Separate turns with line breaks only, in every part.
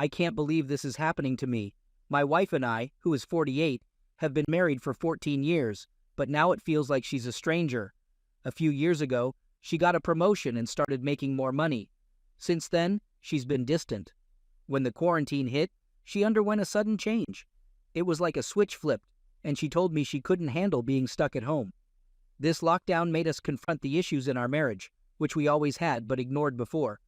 I can't believe this is happening to me. My wife and I, who is 48, have been married for 14 years, but now it feels like she's a stranger. A few years ago, she got a promotion and started making more money. Since then, she's been distant. When the quarantine hit, she underwent a sudden change. It was like a switch flipped, and she told me she couldn't handle being stuck at home. This lockdown made us confront the issues in our marriage, which we always had but ignored before.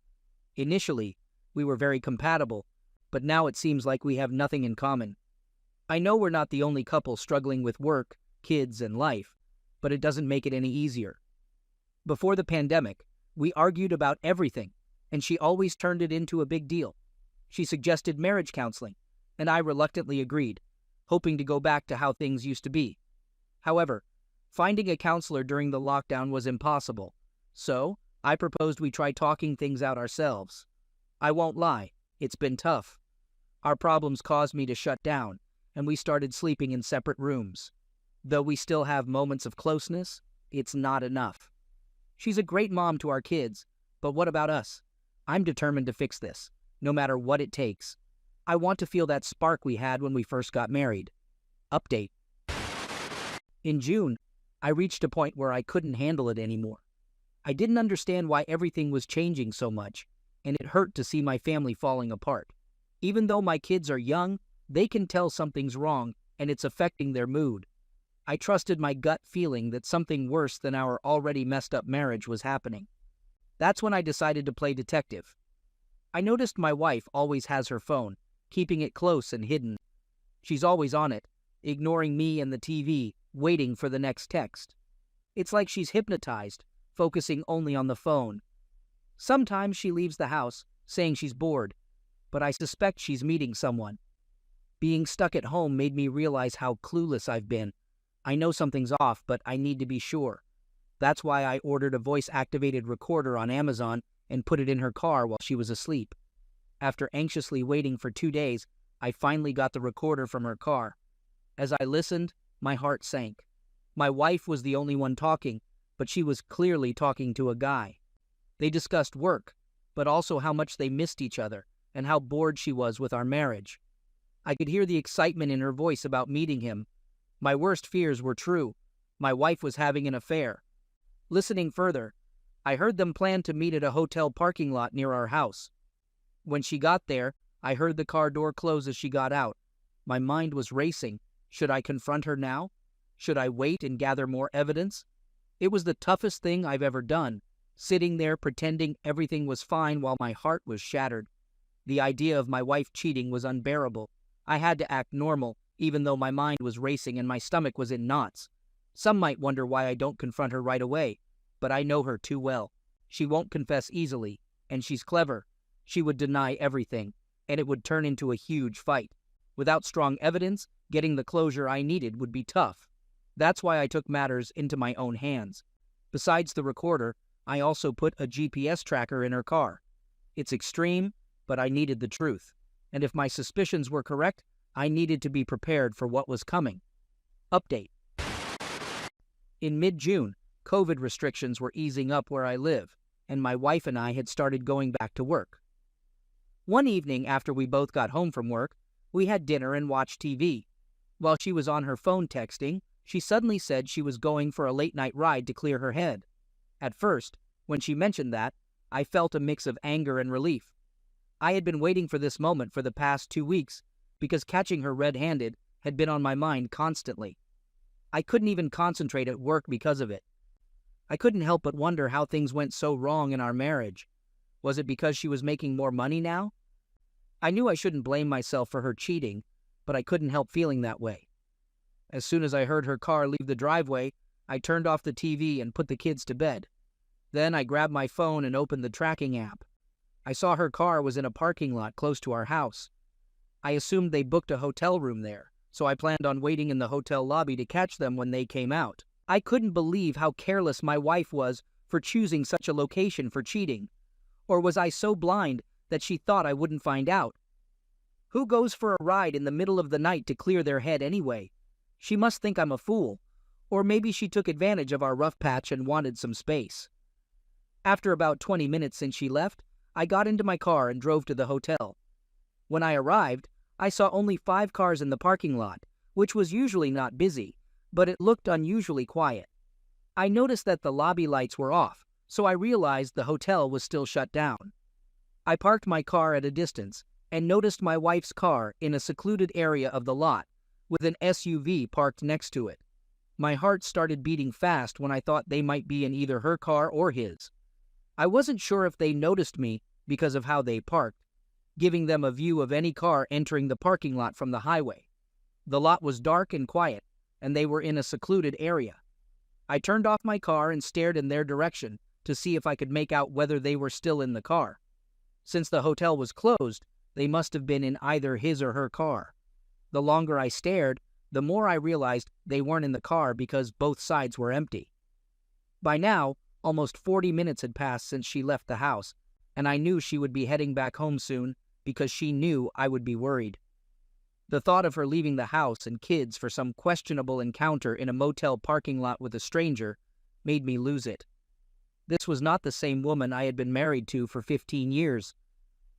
Initially, we were very compatible, but now it seems like we have nothing in common. I know we're not the only couple struggling with work, kids, and life, but it doesn't make it any easier. Before the pandemic, we argued about everything, and she always turned it into a big deal. She suggested marriage counseling, and I reluctantly agreed, hoping to go back to how things used to be. However, finding a counselor during the lockdown was impossible, so I proposed we try talking things out ourselves. I won't lie, it's been tough. Our problems caused me to shut down, and we started sleeping in separate rooms. Though we still have moments of closeness, it's not enough. She's a great mom to our kids, but what about us? I'm determined to fix this, no matter what it takes. I want to feel that spark we had when we first got married. Update. In June, I reached a point where I couldn't handle it anymore. I didn't understand why everything was changing so much, and it hurt to see my family falling apart. Even though my kids are young, they can tell something's wrong, and it's affecting their mood. I trusted my gut feeling that something worse than our already messed up marriage was happening. That's when I decided to play detective. I noticed my wife always has her phone, keeping it close and hidden. She's always on it, ignoring me and the TV, waiting for the next text. It's like she's hypnotized, focusing only on the phone. Sometimes she leaves the house, saying she's bored, but I suspect she's meeting someone. Being stuck at home made me realize how clueless I've been. I know something's off, but I need to be sure. That's why I ordered a voice-activated recorder on Amazon and put it in her car while she was asleep. After anxiously waiting for 2 days, I finally got the recorder from her car. As I listened, my heart sank. My wife was the only one talking, but she was clearly talking to a guy. They discussed work, but also how much they missed each other and how bored she was with our marriage. I could hear the excitement in her voice about meeting him. My worst fears were true. My wife was having an affair. Listening further, I heard them plan to meet at a hotel parking lot near our house. When she got there, I heard the car door close as she got out. My mind was racing. Should I confront her now? Should I wait and gather more evidence? It was the toughest thing I've ever done, sitting there pretending everything was fine while my heart was shattered. The idea of my wife cheating was unbearable. I had to act normal, even though my mind was racing and my stomach was in knots. Some might wonder why I don't confront her right away, but I know her too well. She won't confess easily, and she's clever. She would deny everything, and it would turn into a huge fight. Without strong evidence, getting the closure I needed would be tough. That's why I took matters into my own hands. Besides the recorder, I also put a GPS tracker in her car. It's extreme, but I needed the truth. And if my suspicions were correct, I needed to be prepared for what was coming. Update. In mid-June, COVID restrictions were easing up where I live, and my wife and I had started going back to work. One evening after we both got home from work, we had dinner and watched TV. While she was on her phone texting, she suddenly said she was going for a late-night ride to clear her head. At first, when she mentioned that, I felt a mix of anger and relief. I had been waiting for this moment for the past 2 weeks because catching her red-handed had been on my mind constantly. I couldn't even concentrate at work because of it. I couldn't help but wonder how things went so wrong in our marriage. Was it because she was making more money now? I knew I shouldn't blame myself for her cheating, but I couldn't help feeling that way. As soon as I heard her car leave the driveway, I turned off the TV and put the kids to bed. Then I grabbed my phone and opened the tracking app. I saw her car was in a parking lot close to our house. I assumed they booked a hotel room there, so I planned on waiting in the hotel lobby to catch them when they came out. I couldn't believe how careless my wife was for choosing such a location for cheating. Or was I so blind that she thought I wouldn't find out? Who goes for a ride in the middle of the night to clear their head anyway? She must think I'm a fool. Or maybe she took advantage of our rough patch and wanted some space. After about 20 minutes since she left, I got into my car and drove to the hotel. When I arrived, I saw only 5 cars in the parking lot, which was usually not busy, but it looked unusually quiet. I noticed that the lobby lights were off, so I realized the hotel was still shut down. I parked my car at a distance and noticed my wife's car in a secluded area of the lot, with an SUV parked next to it. My heart started beating fast when I thought they might be in either her car or his. I wasn't sure if they noticed me because of how they parked, giving them a view of any car entering the parking lot from the highway. The lot was dark and quiet, and they were in a secluded area. I turned off my car and stared in their direction to see if I could make out whether they were still in the car. Since the hotel was closed, they must have been in either his or her car. The longer I stared, the more I realized they weren't in the car because both sides were empty. By now, almost 40 minutes had passed since she left the house, and I knew she would be heading back home soon because she knew I would be worried. The thought of her leaving the house and kids for some questionable encounter in a motel parking lot with a stranger made me lose it. This was not the same woman I had been married to for 15 years.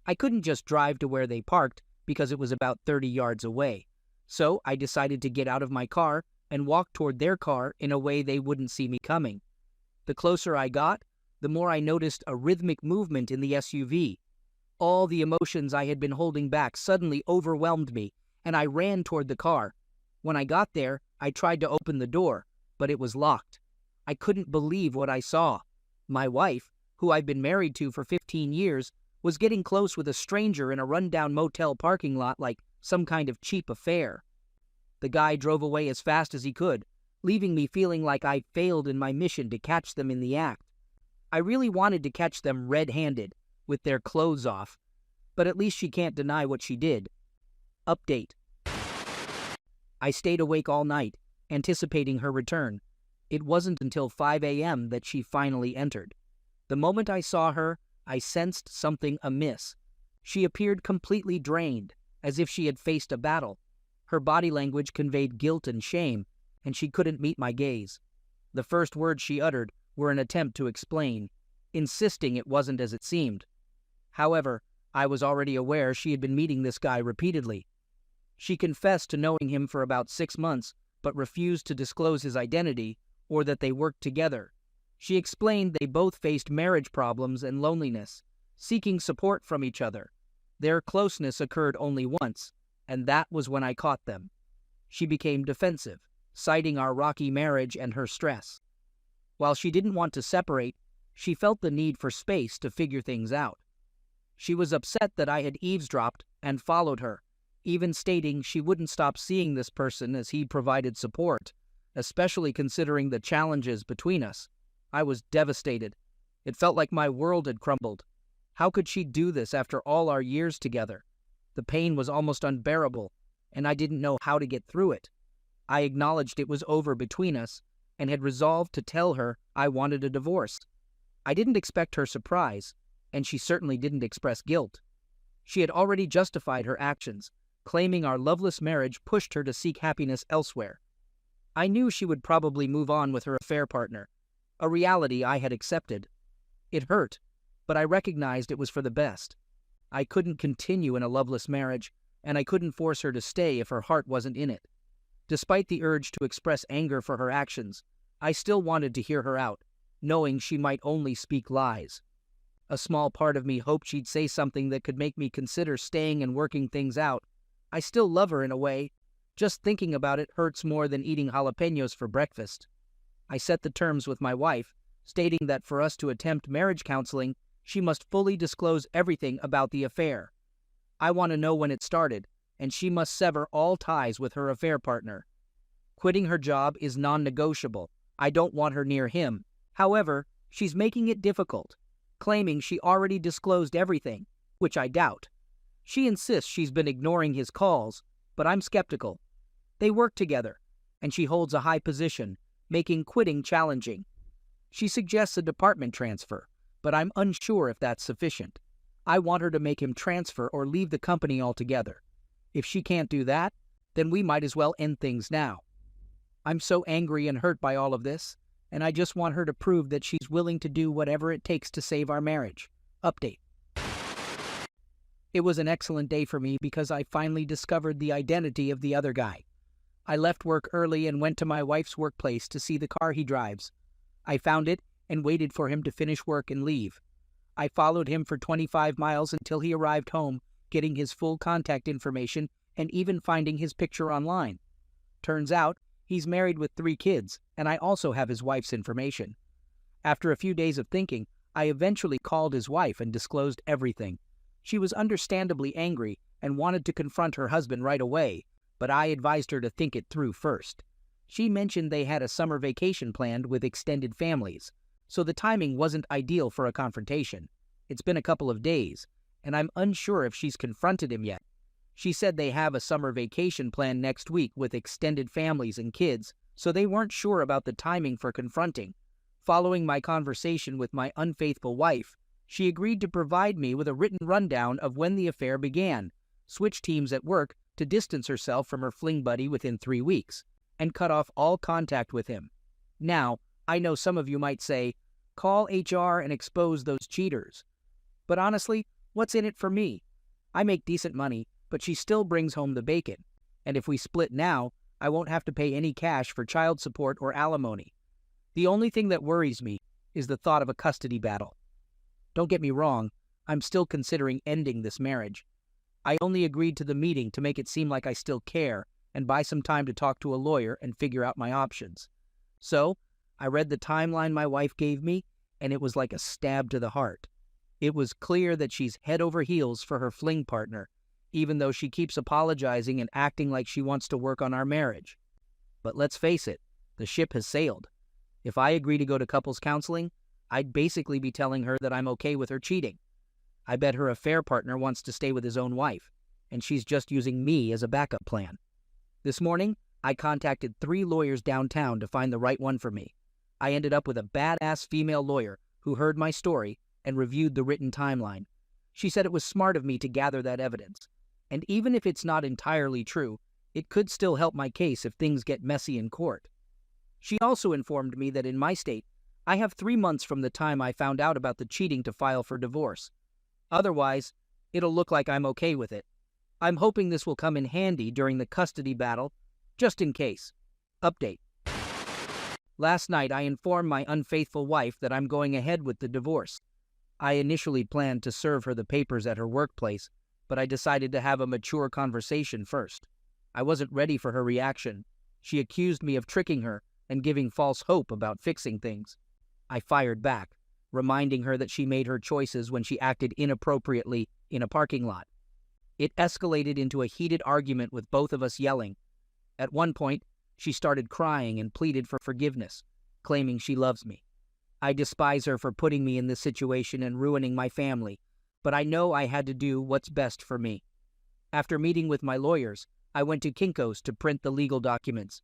I couldn't just drive to where they parked because it was about 30 yards away, so I decided to get out of my car and walk toward their car in a way they wouldn't see me coming. The closer I got, the more I noticed a rhythmic movement in the SUV. All the emotions I had been holding back suddenly overwhelmed me, and I ran toward the car. When I got there, I tried to open the door, but it was locked. I couldn't believe what I saw. My wife, who I've been married to for 15 years, was getting close with a stranger in a rundown motel parking lot like some kind of cheap affair. The guy drove away as fast as he could, leaving me feeling like I failed in my mission to catch them in the act. I really wanted to catch them red-handed, with their clothes off, but at least she can't deny what she did. Update. I stayed awake all night, anticipating her return. It wasn't until 5 a.m. that she finally entered. The moment I saw her, I sensed something amiss. She appeared completely drained, as if she had faced a battle. Her body language conveyed guilt and shame, and she couldn't meet my gaze. The first words she uttered were an attempt to explain, insisting it wasn't as it seemed. However, I was already aware she had been meeting this guy repeatedly. She confessed to knowing him for about 6 months, but refused to disclose his identity or that they worked together. She explained they both faced marriage problems and loneliness, seeking support from each other. Their closeness occurred only once, and that was when I caught them. She became defensive, citing our rocky marriage and her stress. While she didn't want to separate, she felt the need for space to figure things out. She was upset that I had eavesdropped and followed her, even stating she wouldn't stop seeing this person as he provided support, especially considering the challenges between us. I was devastated. It felt like my world had crumbled. How could she do this after all our years together? The pain was almost unbearable, and I didn't know how to get through it. I acknowledged it was over between us, and had resolved to tell her I wanted a divorce. I didn't expect her surprise, and she certainly didn't express guilt. She had already justified her actions, claiming our loveless marriage pushed her to seek happiness elsewhere. I knew she would probably move on with her affair partner, a reality I had accepted. It hurt, but I recognized it was for the best. I couldn't continue in a loveless marriage, and I couldn't force her to stay if her heart wasn't in it. Despite the urge to express anger for her actions, I still wanted to hear her out, knowing she might only speak lies. A small part of me hoped she'd say something that could make me consider staying and working things out. I still love her in a way. Just thinking about it hurts more than eating jalapenos for breakfast. I set the terms with my wife, stating that for us to attempt marriage counseling, she must fully disclose everything about the affair. I want to know when it started, and she must sever all ties with her affair partner. Quitting her job is non-negotiable. I don't want her near him. However, she's making it difficult, claiming she already disclosed everything, which I doubt. She insists she's been ignoring his calls, but I'm skeptical. They work together, and she holds a high position, making quitting challenging. She suggests a department transfer, but I'm unsure if that's sufficient. I want her to make him transfer or leave the company altogether. If she can't do that, then we might as well end things now. I'm so angry and hurt by all of this, and I just want her to prove that she's willing to do whatever it takes to save our marriage. Update. It was an excellent day for me because I finally discovered the identity of the other guy. I left work early and went to my wife's workplace to see the car he drives. I found it and waited for him to finish work and leave. I followed him for 25 miles until he arrived home, getting his full contact information and even finding his picture online. Turns out, he's married with 3 kids, and I also have his wife's information. After a few days of thinking, I eventually called his wife and disclosed everything. She was understandably angry and wanted to confront her husband right away, but I advised her to think it through first. She mentioned they had a summer vacation planned with extended families, so the timing wasn't ideal for a confrontation. It's been a couple of days, and I'm unsure if she's confronted him yet. She said they have a summer vacation planned next week with extended families and kids, so they weren't sure about the timing for confronting. Following my conversation with my unfaithful wife, she agreed to provide me with a written rundown of when the affair began, switch teams at work to distance herself from her fling buddy within 3 weeks, and cut off all contact with him. Now, I know some of you might say, call HR and expose those cheaters. But honestly, what's in it for me? I make decent money, but she still brings home the bacon. And if we split now, I won't have to pay any cash for child support or alimony. The only thing that worries me is the thought of a custody battle. Don't get me wrong, I'm still considering ending this marriage. I only agreed to the meeting to make it seem like I still care and buy some time to talk to a lawyer and figure out my options. So, I read the timeline my wife gave me, and it was like a stab to the heart. It was clear that she's head over heels for her fling partner, even though she keeps apologizing and acting like she wants to work on our marriage. But let's face it, the ship has sailed. If I agree to go to couples counseling, I'd basically be telling her that I'm okay with her cheating. I bet her affair partner wants to stay with his own wife, and she's just using me as a backup plan. This morning, I contacted 3 lawyers downtown to find the right one for me. I ended up with a badass female lawyer who heard my story and reviewed the written timeline. She said it was smart of me to gather that evidence. And even if it's not entirely true, it could still help my case if things get messy in court. She also informed me that in my state, I have 3 months from the time I found out about the cheating to file for divorce. Otherwise, it'll look like I'm okay with it. I'm hoping this will come in handy during the custody battle, just in case. Update. Last night, I informed my unfaithful wife that I'm going ahead with the divorce. I initially planned to serve her the papers at her workplace, but I decided to have a mature conversation first. I wasn't ready for her reaction. She accused me of tricking her and giving false hope about fixing things. I fired back, reminding her that she made her choices when she acted inappropriately in a parking lot. It escalated into a heated argument with both of us yelling. At one point, she started crying and pleaded for forgiveness, claiming she loves me. I despise her for putting me in this situation and ruining my family, but I know I had to do what's best for me. After meeting with my lawyers, I went to Kinko's to print the legal documents.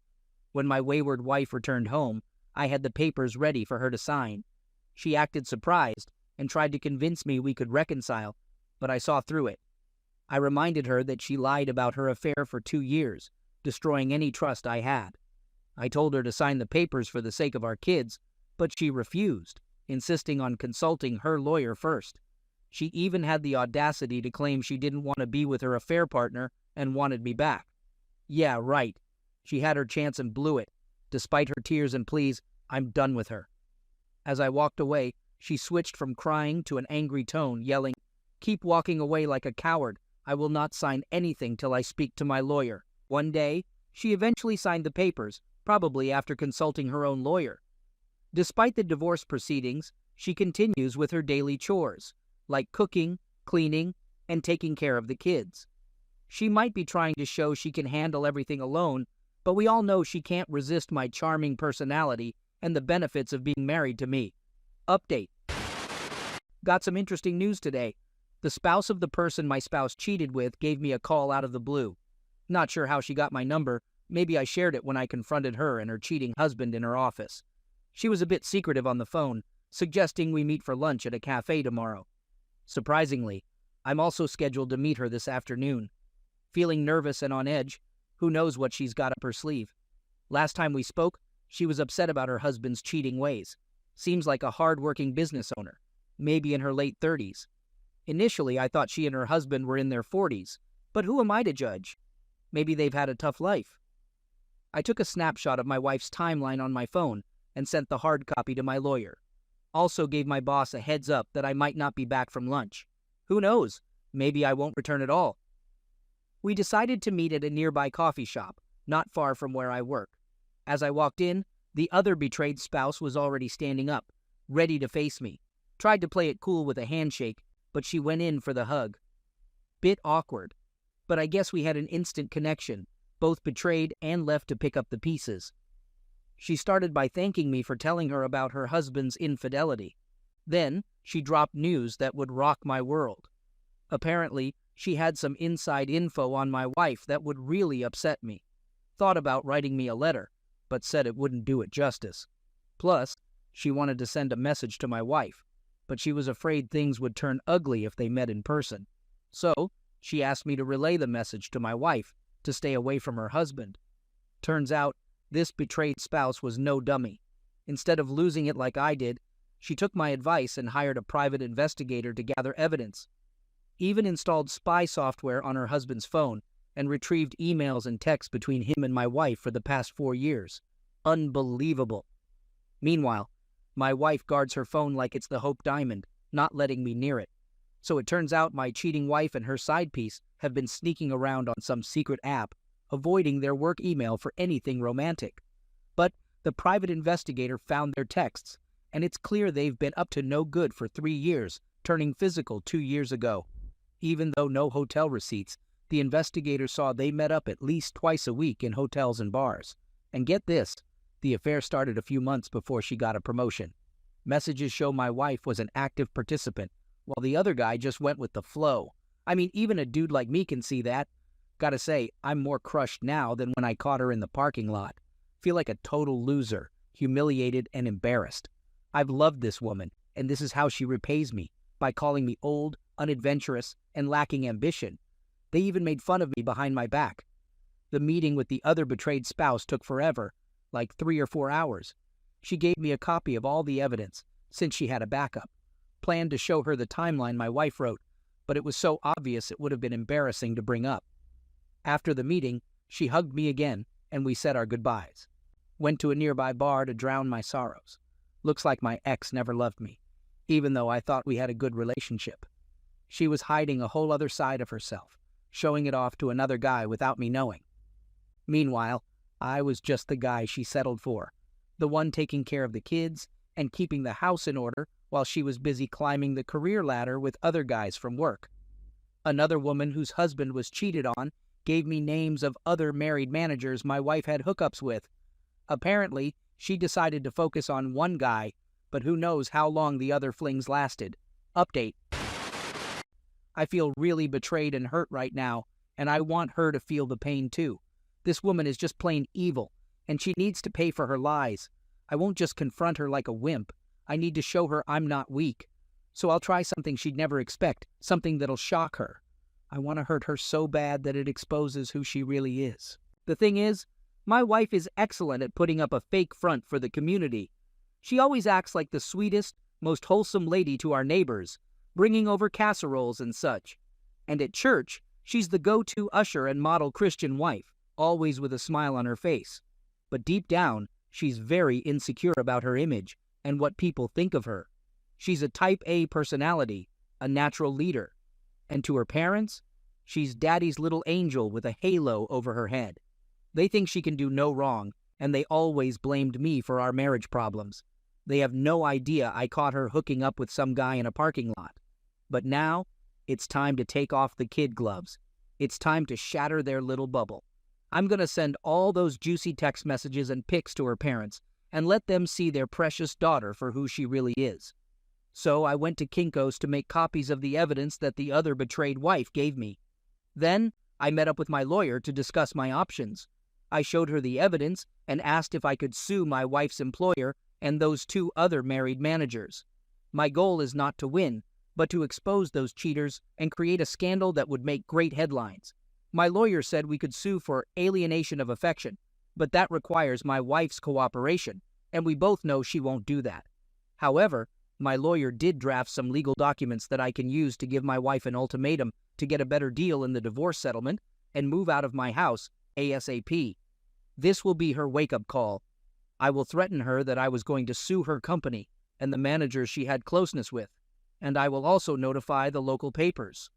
When my wayward wife returned home, I had the papers ready for her to sign. She acted surprised and tried to convince me we could reconcile, but I saw through it. I reminded her that she lied about her affair for 2 years, destroying any trust I had. I told her to sign the papers for the sake of our kids, but she refused, insisting on consulting her lawyer first. She even had the audacity to claim she didn't want to be with her affair partner and wanted me back. Yeah, right. She had her chance and blew it. Despite her tears and pleas, I'm done with her. As I walked away, she switched from crying to an angry tone, yelling, "Keep walking away like a coward. I will not sign anything till I speak to my lawyer." One day, she eventually signed the papers, probably after consulting her own lawyer. Despite the divorce proceedings, she continues with her daily chores, like cooking, cleaning, and taking care of the kids. She might be trying to show she can handle everything alone, but we all know she can't resist my charming personality and the benefits of being married to me. Update. Got some interesting news today. The spouse of the person my spouse cheated with gave me a call out of the blue. Not sure how she got my number. Maybe I shared it when I confronted her and her cheating husband in her office. She was a bit secretive on the phone, suggesting we meet for lunch at a cafe tomorrow. Surprisingly, I'm also scheduled to meet her this afternoon. Feeling nervous and on edge, who knows what she's got up her sleeve. Last time we spoke, she was upset about her husband's cheating ways. Seems like a hard-working business owner, maybe in her late 30s. Initially, I thought she and her husband were in their 40s, but who am I to judge? Maybe they've had a tough life. I took a snapshot of my wife's timeline on my phone and sent the hard copy to my lawyer. Also gave my boss a heads up that I might not be back from lunch. Who knows? Maybe I won't return at all. We decided to meet at a nearby coffee shop, not far from where I work. As I walked in, the other betrayed spouse was already standing up, ready to face me. Tried to play it cool with a handshake, but she went in for the hug. Bit awkward, but I guess we had an instant connection, both betrayed and left to pick up the pieces. She started by thanking me for telling her about her husband's infidelity. Then, she dropped news that would rock my world. Apparently, she had some inside info on my wife that would really upset me. Thought about writing me a letter, but said it wouldn't do it justice. Plus, she wanted to send a message to my wife, but she was afraid things would turn ugly if they met in person. So, she asked me to relay the message to my wife to stay away from her husband. Turns out, this betrayed spouse was no dummy. Instead of losing it like I did, she took my advice and hired a private investigator to gather evidence. Even installed spy software on her husband's phone and retrieved emails and texts between him and my wife for the past 4 years. Unbelievable. Meanwhile, my wife guards her phone like it's the Hope Diamond, not letting me near it. So it turns out my cheating wife and her side piece have been sneaking around on some secret app, avoiding their work email for anything romantic. But the private investigator found their texts, and it's clear they've been up to no good for 3 years, turning physical 2 years ago. Even though no hotel receipts, the investigator saw they met up at least twice a week in hotels and bars. And get this, the affair started a few months before she got a promotion. Messages show my wife was an active participant, while the other guy just went with the flow. I mean, even a dude like me can see that. Gotta say, I'm more crushed now than when I caught her in the parking lot. Feel like a total loser, humiliated and embarrassed. I've loved this woman, and this is how she repays me, by calling me old, unadventurous, and lacking ambition. They even made fun of me behind my back. The meeting with the other betrayed spouse took forever, like 3 or 4 hours. She gave me a copy of all the evidence, since she had a backup. Planned to show her the timeline my wife wrote, but it was so obvious it would have been embarrassing to bring up. After the meeting, she hugged me again, and we said our goodbyes. Went to a nearby bar to drown my sorrows. Looks like my ex never loved me, even though I thought we had a good relationship. She was hiding a whole other side of herself, showing it off to another guy without me knowing. Meanwhile, I was just the guy she settled for, the one taking care of the kids and keeping the house in order while she was busy climbing the career ladder with other guys from work. Another woman whose husband was cheated on gave me names of other married managers my wife had hookups with. Apparently, she decided to focus on one guy, but who knows how long the other flings lasted. Update. I feel really betrayed and hurt right now, and I want her to feel the pain too. This woman is just plain evil, and she needs to pay for her lies. I won't just confront her like a wimp. I need to show her I'm not weak. So I'll try something she'd never expect, something that'll shock her. I want to hurt her so bad that it exposes who she really is. The thing is, my wife is excellent at putting up a fake front for the community. She always acts like the sweetest, most wholesome lady to our neighbors, bringing over casseroles and such. And at church, she's the go-to usher and model Christian wife, always with a smile on her face. But deep down, she's very insecure about her image and what people think of her. She's a type A personality, a natural leader. And to her parents, she's daddy's little angel with a halo over her head. They think she can do no wrong, and they always blamed me for our marriage problems. They have no idea I caught her hooking up with some guy in a parking lot. But now, it's time to take off the kid gloves. It's time to shatter their little bubble. I'm going to send all those juicy text messages and pics to her parents and let them see their precious daughter for who she really is. So I went to Kinko's to make copies of the evidence that the other betrayed wife gave me. Then I met up with my lawyer to discuss my options. I showed her the evidence and asked if I could sue my wife's employer and those 2 other married managers. My goal is not to win, but to expose those cheaters and create a scandal that would make great headlines. My lawyer said we could sue for alienation of affection, but that requires my wife's cooperation, and we both know she won't do that. However, My lawyer did draft some legal documents that I can use to give my wife an ultimatum to get a better deal in the divorce settlement and move out of my house ASAP. This will be her wake-up call. I will threaten her that I was going to sue her company and the managers she had closeness with, and I will also notify the local papers.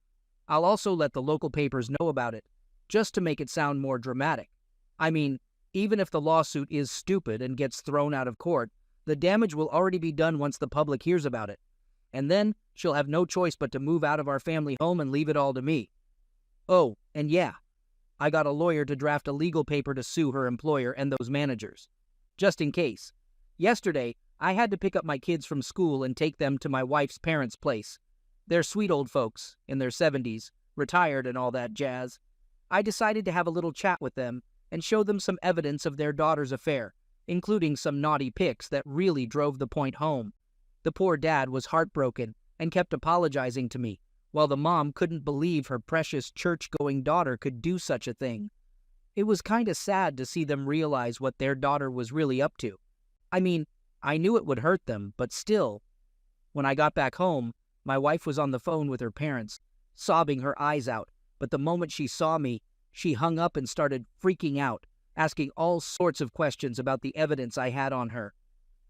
I'll also let the local papers know about it, just to make it sound more dramatic. I mean, even if the lawsuit is stupid and gets thrown out of court, the damage will already be done once the public hears about it. And then she'll have no choice but to move out of our family home and leave it all to me. Oh, and yeah, I got a lawyer to draft a legal paper to sue her employer and those managers. Just in case. Yesterday, I had to pick up my kids from school and take them to my wife's parents' place. They're sweet old folks, in their 70s, retired and all that jazz. I decided to have a little chat with them and show them some evidence of their daughter's affair, including some naughty pics that really drove the point home. The poor dad was heartbroken and kept apologizing to me, while the mom couldn't believe her precious church-going daughter could do such a thing. It was kinda sad to see them realize what their daughter was really up to. I mean, I knew it would hurt them, but still. When I got back home, my wife was on the phone with her parents, sobbing her eyes out, but the moment she saw me, she hung up and started freaking out, asking all sorts of questions about the evidence I had on her.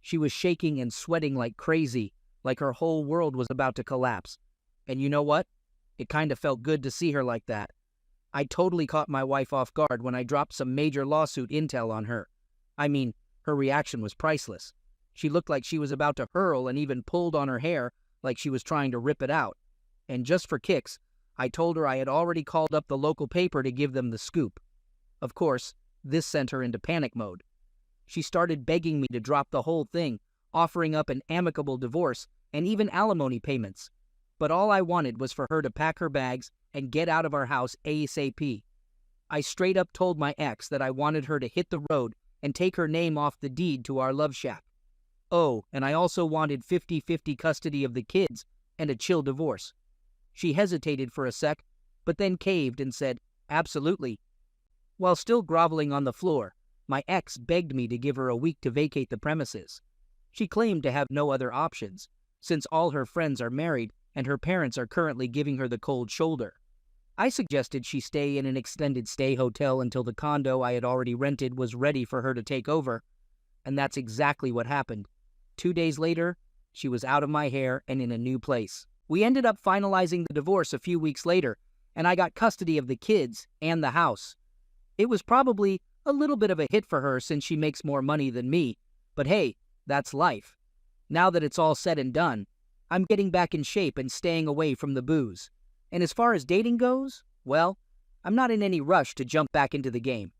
She was shaking and sweating like crazy, like her whole world was about to collapse. And you know what? It kinda felt good to see her like that. I totally caught my wife off guard when I dropped some major lawsuit intel on her. I mean, her reaction was priceless. She looked like she was about to hurl and even pulled on her hair like she was trying to rip it out. And just for kicks, I told her I had already called up the local paper to give them the scoop. Of course, this sent her into panic mode. She started begging me to drop the whole thing, offering up an amicable divorce and even alimony payments. But all I wanted was for her to pack her bags and get out of our house ASAP. I straight up told my ex that I wanted her to hit the road and take her name off the deed to our love shack. Oh, and I also wanted 50-50 custody of the kids and a chill divorce. She hesitated for a sec, but then caved and said, absolutely. While still groveling on the floor, my ex begged me to give her a week to vacate the premises. She claimed to have no other options, since all her friends are married and her parents are currently giving her the cold shoulder. I suggested she stay in an extended stay hotel until the condo I had already rented was ready for her to take over, and that's exactly what happened. 2 days later, she was out of my hair and in a new place. We ended up finalizing the divorce a few weeks later, and I got custody of the kids and the house. It was probably a little bit of a hit for her since she makes more money than me, but hey, that's life. Now that it's all said and done, I'm getting back in shape and staying away from the booze. And as far as dating goes, well, I'm not in any rush to jump back into the game.